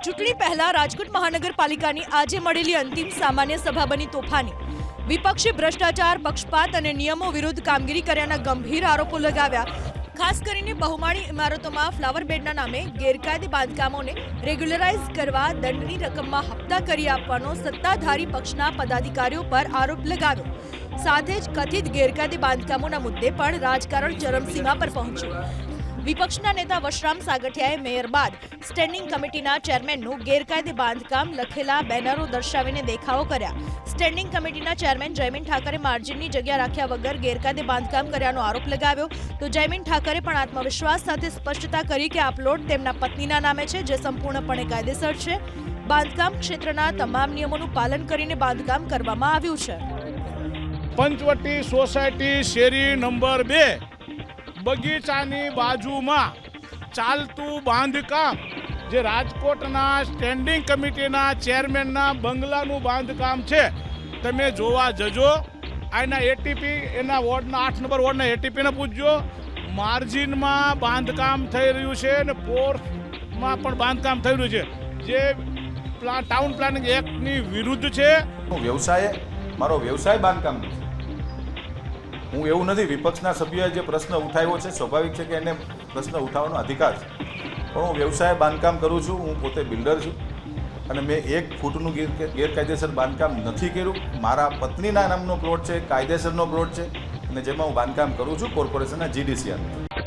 ચૂંટણી પહેલા રાજકોટ મહાનગરપાલિકાની આજે મળેલી અંતિમ સામાન્ય સભા બની તોફાની. વિપક્ષે ભ્રષ્ટાચાર, પક્ષપાત અને નિયમો વિરુદ્ધ કામગીરી કર્યાના ગંભીર આરોપો લગાવ્યા. ખાસ કરીને બહુમાળી ઇમારતોમાં ફ્લાવર બેડના નામે ગેરકાયદે બાંધકામોને રેગ્યુલરાઇઝ કરવા દંડની રકમમાં હપ્તા કરી આપવાનો સત્તાધારી પક્ષના પદાધિકારીઓ પર આરોપ લગાવ્યો. સાથે જ કથિત ગેરકાયદે બાંધકામોના મુદ્દે પણ રાજકારણ ચરમસીમા પર પહોંચ્યું. વિપક્ષના નેતા વશરામ સાગઠિયાએ મેયર બાદ સ્ટેન્ડિંગ કમિટીના ચેરમેનનું ગેરકાયદે બાંધકામ લખેલા બેનરો દર્શાવીને દેખાવો કર્યા. સ્ટેન્ડિંગ કમિટીના ચેરમેન જયમીન ઠાકરે માર્જિનની જગ્યા રાખ્યા વગર ગેરકાયદે બાંધકામ કર્યાનો આરોપ લગાવ્યો. તો જયમીન ઠાકરે પણ આત્મવિશ્વાસ સાથે સ્પષ્ટતા કરી કે આ પ્લોટ તેમના પત્નીના નામે છે, જે સંપૂર્ણપણે કાયદેસર છે. બાંધકામ ક્ષેત્રના તમામ નિયમોનું પાલન કરીને બાંધકામ કરવામાં આવ્યું છે. પંચવટી સોસાયટી શેરી નંબર 2 બગીચાની બાજુમાં ચાલતું બાંધકામ જે રાજકોટના સ્ટેન્ડિંગ કમિટીના ચેરમેનના બંગલાનું બાંધકામ છે. તમે જોવા જજો. આના એટીપી એના વોર્ડના 8 નંબર વોર્ડના એટીપીને પૂછજો. માર્જિનમાં બાંધકામ થઈ રહ્યું છે અને પોર્ટમાં પણ બાંધકામ થઈ રહ્યું છે, જે ટાઉન પ્લાનિંગ એક્ટની વિરુદ્ધ છે. મારો વ્યવસાય બાંધકામ નથી. હું એવું નથી. વિપક્ષના સભ્યોએ જે પ્રશ્ન ઉઠાવ્યો છે, સ્વાભાવિક છે કે એને પ્રશ્ન ઉઠાવવાનો અધિકાર છે, પણ હું વ્યવસાય બાંધકામ કરું છું. હું પોતે બિલ્ડર છું અને મેં 1 ફૂટનું ગેરકાયદેસર બાંધકામ નથી કર્યું. મારા પત્નીના નામનો પ્લોટ છે, કાયદેસરનો પ્લોટ છે અને જેમાં હું બાંધકામ કરું છું કોર્પોરેશનના GDCR.